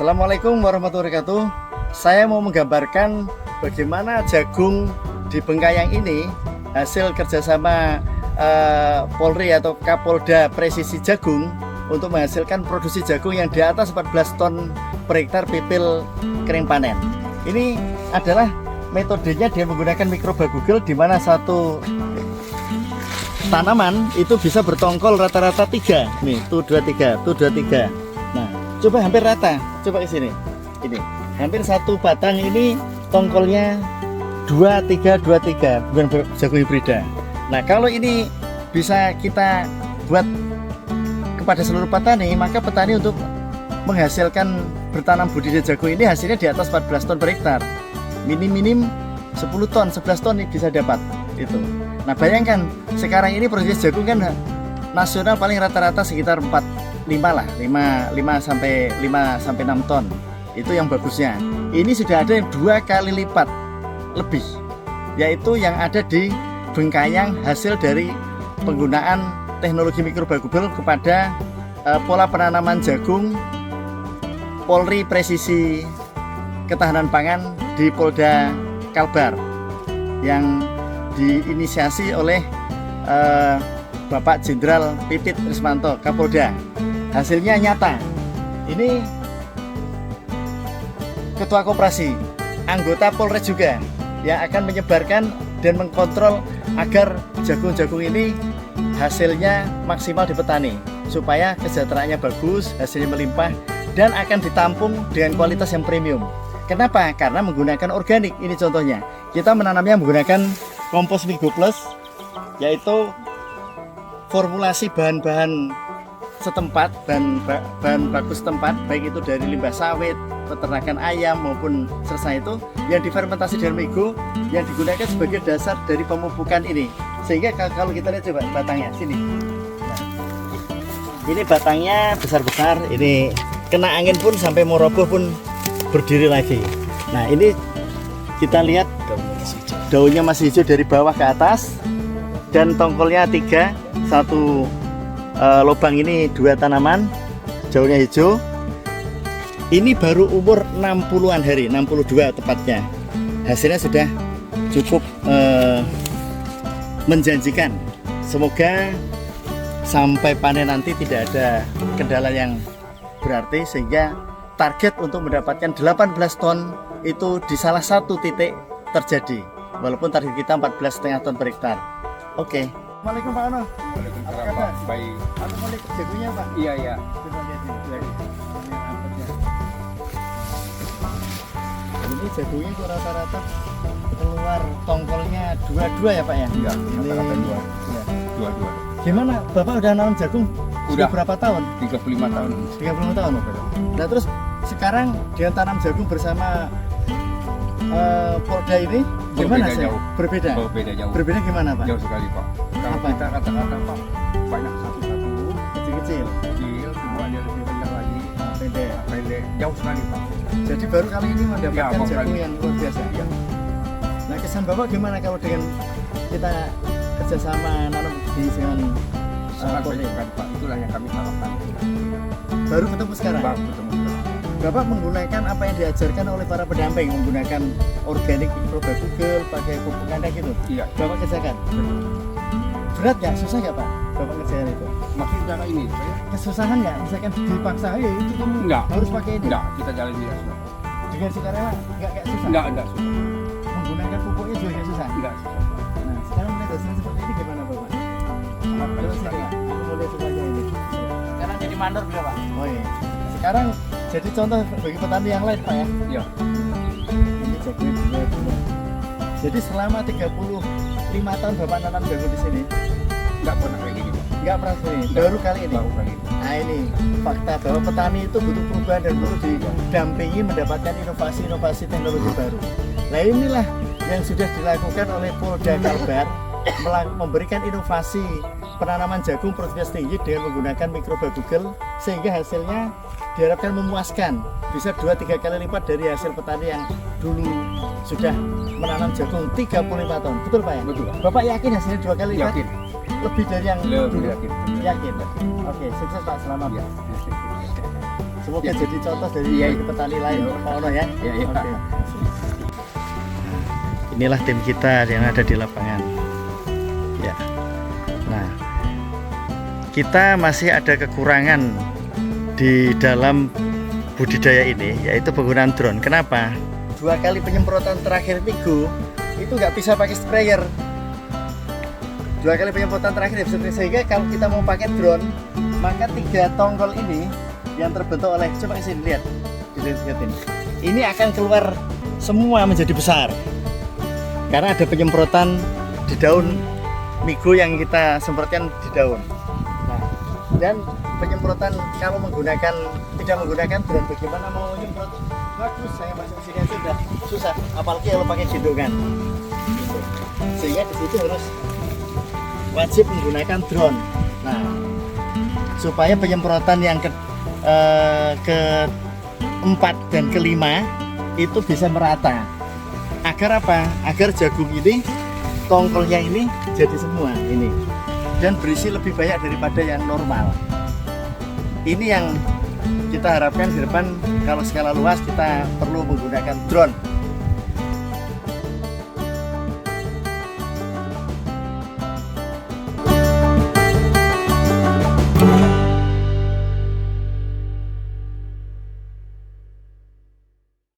Assalamualaikum warahmatullahi wabarakatuh. Saya mau menggambarkan bagaimana jagung di Bengkayang ini hasil kerjasama Polri atau Kapolda Presisi Jagung untuk menghasilkan produksi jagung yang di atas 14 ton per hektar pipil kering panen. Ini adalah metodenya dia menggunakan mikrobagugel, di mana satu tanaman itu bisa bertongkol rata-rata 3. Nih, tuh 23, tuh 23. Nah, coba hampir rata. Coba ke sini. Ini hampir satu batang ini tongkolnya 23, bukan jagung hibrida. Nah, kalau ini bisa kita buat kepada seluruh petani, maka petani untuk menghasilkan bertanam budidaya jagung ini hasilnya di atas 14 ton per hektar. Minim 10 ton, 11 ton bisa dapat itu. Nah, bayangkan sekarang ini produksi jagung kan nasional paling rata-rata sekitar 5 sampai 6 ton. Itu yang bagusnya. Ini sudah ada yang 2 kali lipat lebih, yaitu yang ada di Bengkayang hasil dari penggunaan teknologi mikrobagugel kepada pola penanaman jagung Polri Presisi Ketahanan Pangan di Polda Kalbar yang diinisiasi oleh Bapak Jenderal Pipit Rismanto Kapolda. Hasilnya nyata. Ini Ketua Koperasi, anggota Polres juga yang akan menyebarkan dan mengkontrol agar jagung-jagung ini hasilnya maksimal di petani, supaya kesejahteraannya bagus, hasilnya melimpah, dan akan ditampung dengan kualitas yang premium. Kenapa? Karena menggunakan organik. Ini contohnya, kita menanamnya menggunakan kompos Migo Plus, yaitu formulasi bahan-bahan setempat, bahan baku setempat, baik itu dari limbah sawit, peternakan ayam maupun sersa itu yang difermentasi dengan Migo, yang digunakan sebagai dasar dari pemupukan ini. Sehingga kalau kita lihat coba batangnya sini. Nah, ini batangnya besar-besar, ini kena angin pun sampai mau roboh pun berdiri lagi. Nah, ini kita lihat daunnya masih hijau dari bawah ke atas, dan tongkolnya 3, satu lubang ini 2 tanaman, daunnya hijau. Ini baru umur 60-an hari, 62 tepatnya. Hasilnya sudah cukup menjanjikan. Semoga sampai panen nanti tidak ada kendala yang berarti, sehingga target untuk mendapatkan 18 ton itu di salah satu titik terjadi, walaupun target kita 14,5 ton per hektar. Oke. Assalamualaikum Pak Ono. Waalaikumsalam Pak. Baik. Aku mau lihat jagungnya Pak. Iya iya. Coba lihat ini. Ini jagungnya itu rata-rata keluar tongkolnya 22 ya Pak ya? Iya. Ini Rata-rata 2. ya. 2. Gimana? Bapak udah nanam jagung? Udah. Berapa tahun? 35 tahun. 35 tahun. Nah, terus sekarang dia tanam jagung bersama Polda ini gimana sih? Jauh. Berbeda. Berbeda jauh. Berbeda gimana Pak? Jauh sekali Pak. Kalau Apa? kita kata-kata Pak, banyak satu-satu Kecil-kecil. kecil, kemudian lebih rendah lagi, Pendek. jauh sekali Pak. Jadi baru kali ini mendapatkan baru jagung kali. yang luar biasa. Iya. Nah, kesan Bapak gimana kalau dengan kita kerjasama nanam dengan Sangat Polri? baik sekali Pak. Itulah yang kami harapkan. Baru ketemu sekarang? Baru ketemu sekarang. Bapak menggunakan apa yang diajarkan oleh para pendamping, menggunakan organik mikrobagugel, pakai pupuk kandang gitu. Iya. Bapak kerjakan. Berat nggak? Susah nggak Pak? Bapak kerjakan itu. Maksud cara ini, saya Kesusahan nggak? Misalkan dipaksa, ayo itu kamu Enggak. harus pakai ini. enggak, kita jalan tidak susah. Dengan sukarela nggak kayak susah. Enggak susah. Menggunakan pupuknya juga nggak susah. Enggak susah. Nah, sekarang melihat hasilnya seperti ini gimana Bapak? Sangat baik Terus sekali. ini, aku mau lihat supaya ini. Sekarang jadi mandor beliau Pak. Oh iya. Sekarang jadi contoh bagi petani yang lain Pak ya. Iya. Ini jagungnya dulu. Jadi selama 35 tahun Bapak nanam jagung di sini, Enggak pernah kayak gini Pak. nggak pernah sini. Baru kali ini. Baru kali ini. Nah, ini fakta bahwa petani itu butuh perubahan dan butuh didampingi mendapatkan inovasi-inovasi teknologi baru. Nah, inilah yang sudah dilakukan oleh Polda Kalbar, memberikan inovasi penanaman jagung produktivitas tinggi dengan menggunakan mikrobagugel, sehingga hasilnya diharapkan memuaskan, bisa 2-3 kali lipat dari hasil petani yang dulu sudah menanam jagung 35 tahun. Betul Pak ya? Betul. Bapak yakin hasilnya 2 kali lipat? Yakin. Lebih dari yang Lebih dulu? yakin. Yakin. Oke, sukses Pak, selamat. Ya. Semoga Ya. jadi contoh dari Iya. petani lain, Pak Ono ya. Iya, iya. Oke. Inilah tim kita yang ada di lapangan. Ya. Nah, kita masih ada kekurangan di dalam budidaya ini, yaitu penggunaan drone. Kenapa? 2 kali penyemprotan terakhir minggu itu nggak bisa pakai sprayer. 2 kali penyemprotan terakhir ya, sehingga kalau kita mau pakai drone, maka 3 tongkol ini yang terbentuk oleh, coba kesini lihat, dilihat ini akan keluar semua menjadi besar karena ada penyemprotan di daun migo yang kita semprotkan di daun. Nah, dan penyemprotan kalau tidak menggunakan drone, bagaimana mau menyemprot bagus, saya masuk sini aja udah susah, apalagi kalau pakai gendongan gitu. Sehingga di situ harus wajib menggunakan drone. Nah, supaya penyemprotan yang keempat dan kelima itu bisa merata. Agar apa? Agar jagung ini, tongkolnya ini jadi semua ini, dan berisi lebih banyak daripada yang normal. Ini yang kita harapkan di depan, kalau skala luas kita perlu menggunakan drone